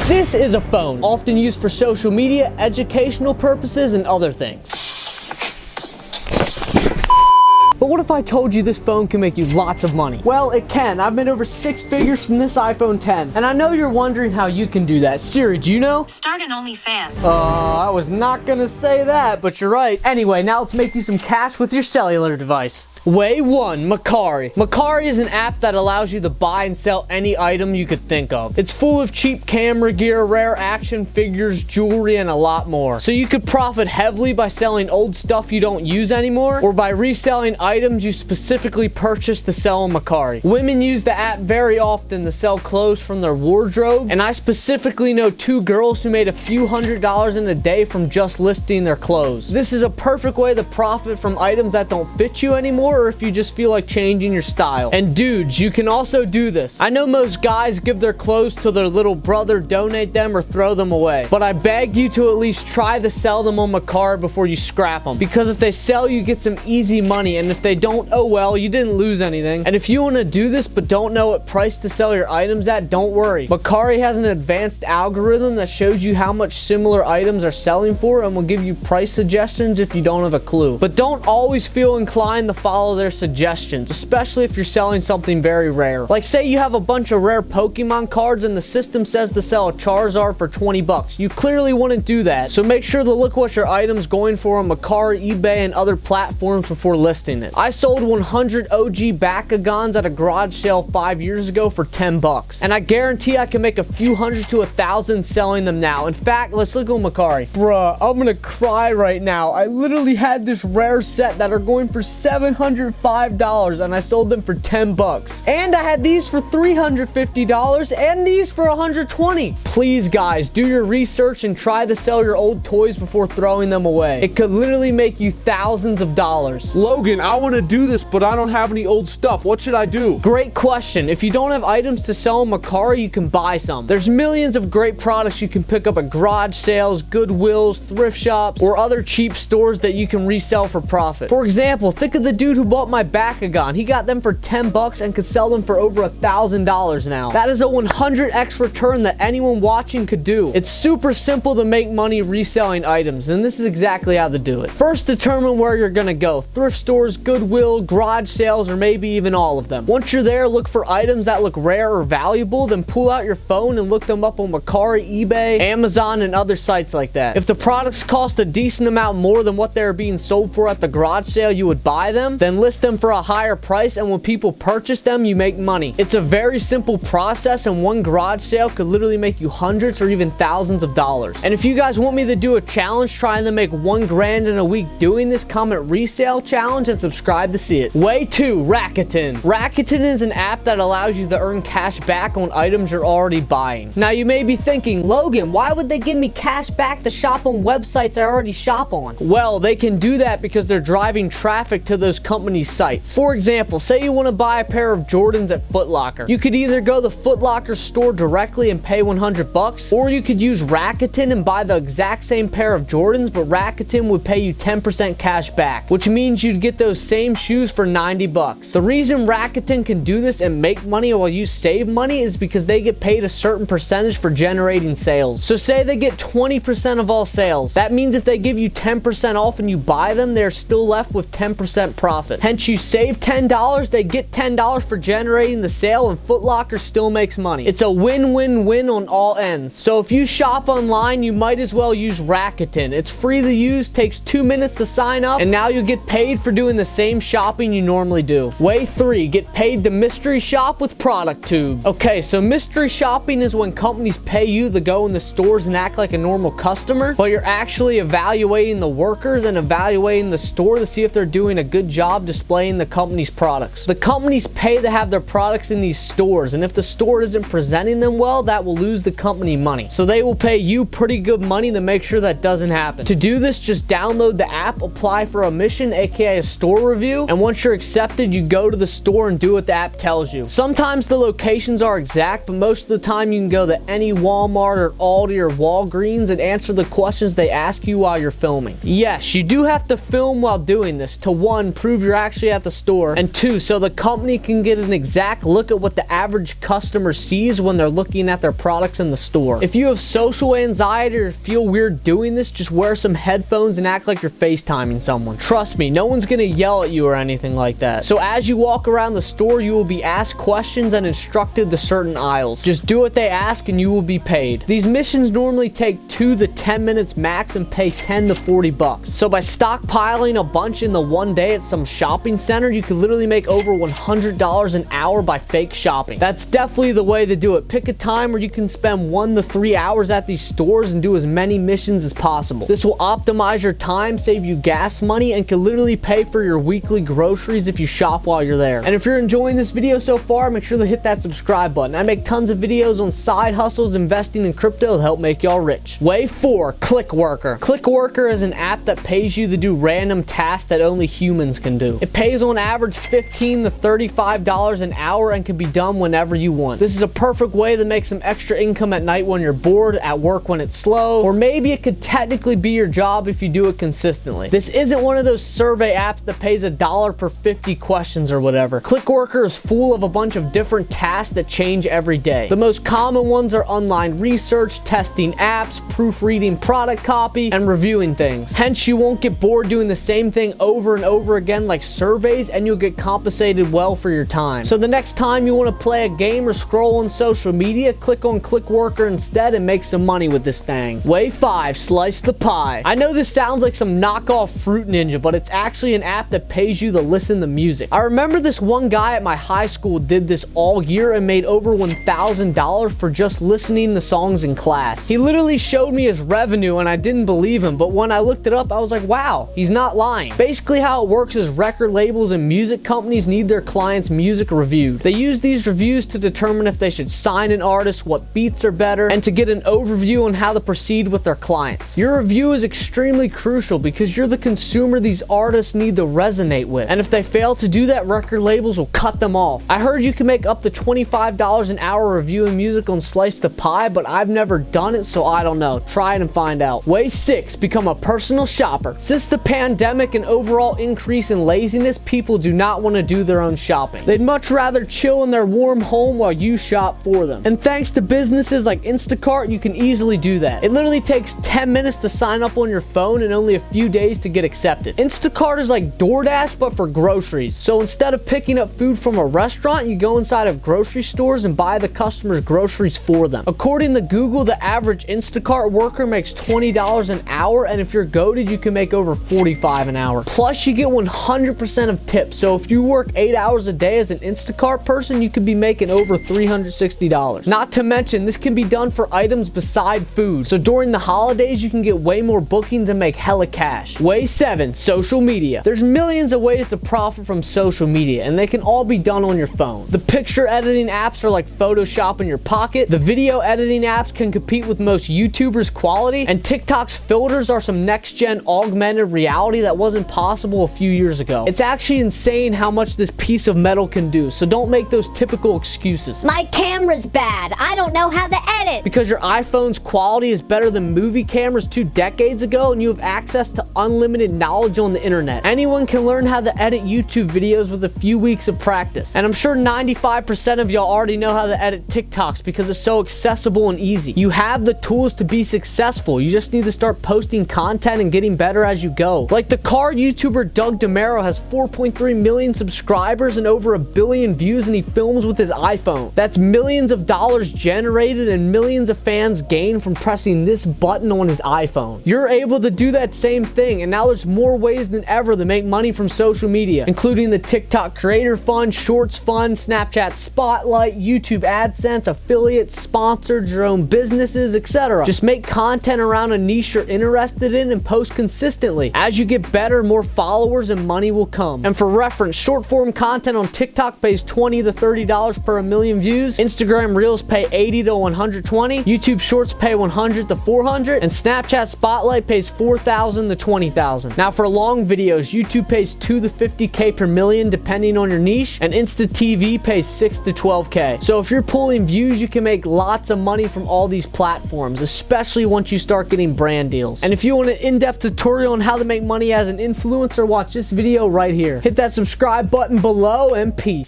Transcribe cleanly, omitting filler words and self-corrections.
This is a phone, often used for social media, educational purposes, and other things. But what if I told you this phone can make you lots of money? Well, it can. I've made over 6 figures from this iPhone 10. And I know you're wondering how you can do that. Siri, do you know? Start an OnlyFans. I was not gonna say that, but you're right. Anyway, now let's make you some cash with your cellular device. Way 1, Mercari. Mercari is an app that allows you to buy and sell any item you could think of. It's full of cheap camera gear, rare action figures, jewelry, and a lot more. So you could profit heavily by selling old stuff you don't use anymore, or by reselling items you specifically purchased to sell on Mercari. Women use the app very often to sell clothes from their wardrobe, and I specifically know 2 girls who made a few $100s in a day from just listing their clothes. This is a perfect way to profit from items that don't fit you anymore, or if you just feel like changing your style. And dudes, you can also do this. I know most guys give their clothes to their little brother, donate them, or throw them away. But I beg you to at least try to sell them on Mercari before you scrap them. Because if they sell, you get some easy money. And if they don't, oh well, you didn't lose anything. And if you want to do this but don't know what price to sell your items at, don't worry. Mercari has an advanced algorithm that shows you how much similar items are selling for and will give you price suggestions if you don't have a clue. But don't always feel inclined to follow their suggestions, especially if you're selling something very rare. Like say you have a bunch of rare Pokemon cards and the system says to sell a Charizard for 20 bucks. You clearly wouldn't do that. So make sure to look what your item's going for on Mercari, eBay, and other platforms before listing it. I sold 100 OG Bakugans at a garage sale 5 years ago for 10 bucks. And I guarantee I can make a few hundred to 1,000 selling them now. In fact, let's look on Mercari. Bruh, I'm gonna cry right now. I literally had this rare set that are going for $705 and I sold them for 10 bucks. And I had these for $350 and these for $120. Please guys, do your research and try to sell your old toys before throwing them away. It could literally make you thousands of dollars. Logan, I want to do this, but I don't have any old stuff. What should I do? Great question. If you don't have items to sell on Mercari, you can buy some. There's millions of great products you can pick up at garage sales, Goodwills, thrift shops, or other cheap stores that you can resell for profit. For example, think of the dude who bought my Bakugan. He got them for 10 bucks and could sell them for over $1,000 now. That is a 100x return that anyone watching could do. It's super simple to make money reselling items, and this is exactly how to do it. First, determine where you're gonna go. Thrift stores, Goodwill, garage sales, or maybe even all of them. Once you're there, look for items that look rare or valuable, then pull out your phone and look them up on Mercari, eBay, Amazon, and other sites like that. If the products cost a decent amount more than what they're being sold for at the garage sale you would buy them, then list them for a higher price, and when people purchase them, you make money. It's a very simple process, and one garage sale could literally make you hundreds or even thousands of dollars. And if you guys want me to do a challenge trying to make $1 grand in a week doing this, comment resale challenge and subscribe to see it. Way 2, Rakuten. Rakuten is an app that allows you to earn cash back on items you're already buying. Now you may be thinking, Logan, why would they give me cash back to shop on websites I already shop on? Well, they can do that because they're driving traffic to those companies' sites. For example, say you want to buy a pair of Jordans at Foot Locker. You could either go to Foot Locker's store directly and pay 100 bucks, or you could use Rakuten and buy the exact same pair of Jordans, but Rakuten would pay you 10% cash back, which means you'd get those same shoes for 90 bucks. The reason Rakuten can do this and make money while you save money is because they get paid a certain percentage for generating sales. So say they get 20% of all sales. That means if they give you 10% off and you buy them, they're still left with 10% profit. Hence, you save $10, they get $10 for generating the sale, and Foot Locker still makes money. It's a win-win-win on all ends. So if you shop online, you might as well use Rakuten. It's free to use, takes 2 minutes to sign up, and now you'll get paid for doing the same shopping you normally do. Way 3, get paid to mystery shop with ProductTube. Okay, so mystery shopping is when companies pay you to go in the stores and act like a normal customer, but you're actually evaluating the workers and evaluating the store to see if they're doing a good job displaying the company's products. The companies pay to have their products in these stores, and if the store isn't presenting them well, that will lose the company money. So they will pay you pretty good money to make sure that doesn't happen. To do this, just download the app, apply for a mission, aka a store review, and once you're accepted, you go to the store and do what the app tells you. Sometimes the locations are exact, but most of the time you can go to any Walmart or Aldi or Walgreens and answer the questions they ask you while you're filming. Yes, you do have to film while doing this to 1, prove you're actually at the store. And 2, so the company can get an exact look at what the average customer sees when they're looking at their products in the store. If you have social anxiety or feel weird doing this, just wear some headphones and act like you're FaceTiming someone. Trust me, no one's gonna yell at you or anything like that. So as you walk around the store, you will be asked questions and instructed to certain aisles. Just do what they ask and you will be paid. These missions normally take 2 to 10 minutes max and pay 10 to 40 bucks. So by stockpiling a bunch in the one day at some shopping center, you could literally make over $100 an hour by fake shopping. That's definitely the way to do it. Pick a time where you can spend 1 to 3 hours at these stores and do as many missions as possible. This will optimize your time, save you gas money, and can literally pay for your weekly groceries if you shop while you're there. And if you're enjoying this video so far, make sure to hit that subscribe button. I make tons of videos on side hustles, investing in crypto to help make y'all rich. Way 4, ClickWorker. ClickWorker is an app that pays you to do random tasks that only humans can do. It pays on average $15 to $35 an hour and can be done whenever you want. This is a perfect way to make some extra income at night when you're bored, at work when it's slow, or maybe it could technically be your job if you do it consistently. This isn't one of those survey apps that pays $1 per 50 questions or whatever. ClickWorker is full of a bunch of different tasks that change every day. The most common ones are online research, testing apps, proofreading product copy, and reviewing things. Hence, you won't get bored doing the same thing over and over again like surveys, and you'll get compensated well for your time. So the next time you want to play a game or scroll on social media, click on ClickWorker instead and make some money with this thing. Way 5, Slice the Pie. I know this sounds like some knockoff Fruit Ninja, but it's actually an app that pays you to listen to music. I remember this one guy at my high school did this all year and made over $1,000 for just listening to songs in class. He literally showed me his revenue and I didn't believe him, but when I looked it up, I was like, wow, he's not lying. Basically how it works is record labels and music companies need their clients' music reviewed. They use these reviews to determine if they should sign an artist, what beats are better, and to get an overview on how to proceed with their clients. Your review is extremely crucial because you're the consumer these artists need to resonate with, and if they fail to do that, record labels will cut them off. I heard you can make up to $25 an hour reviewing music on Slice the Pie, but I've never done it, so I don't know. Try it and find out. Way 6, become a personal shopper. Since the pandemic and overall increase in laziness, people do not want to do their own shopping. They'd much rather chill in their warm home while you shop for them. And thanks to businesses like Instacart, you can easily do that. It literally takes 10 minutes to sign up on your phone and only a few days to get accepted. Instacart is like DoorDash, but for groceries. So instead of picking up food from a restaurant, you go inside of grocery stores and buy the customer's groceries for them. According to Google, the average Instacart worker makes $20 an hour, and if you're goated, you can make over $45 an hour. Plus, you get 100% of tips. So if you work 8 hours a day as an Instacart person, you could be making over $360. Not to mention, this can be done for items beside food. So during the holidays, you can get way more bookings and make hella cash. Way 7, social media. There's millions of ways to profit from social media, and they can all be done on your phone. The picture editing apps are like Photoshop in your pocket. The video editing apps can compete with most YouTubers' quality, and TikTok's filters are some next-gen augmented reality that wasn't possible a few years ago. It's actually insane how much this piece of metal can do, so don't make those typical excuses. My camera's bad. I don't know how to edit. Because your iPhone's quality is better than movie cameras 2 decades ago, and you have access to unlimited knowledge on the internet. Anyone can learn how to edit YouTube videos with a few weeks of practice. And I'm sure 95% of y'all already know how to edit TikToks because it's so accessible and easy. You have the tools to be successful. You just need to start posting content and getting better as you go. Like the car YouTuber Doug DeMero has 4.3 million subscribers and over 1 billion views, and he films with his iPhone. That's millions of dollars generated and millions of fans gained from pressing this button on his iPhone. You're able to do that same thing, and now there's more ways than ever to make money from social media, including the TikTok Creator Fund, Shorts Fund, Snapchat Spotlight, YouTube AdSense, affiliates, sponsored, your own businesses, etc. Just make content around a niche you're interested in and post consistently. As you get better, more followers and money will come. And for reference, short form content on TikTok pays $20 to $30 per 1 million views. Instagram Reels pay $80 to $120. YouTube Shorts pay $100 to $400, and Snapchat Spotlight pays $4,000 to $20,000. Now for long videos, YouTube pays $2 to $50K per million depending on your niche, and Insta TV pays $6 to $12K. So if you're pulling views, you can make lots of money from all these platforms, especially once you start getting brand deals. And if you want an in-depth tutorial on how to make money as an influencer, watch this video video right here. Hit that subscribe button below and peace.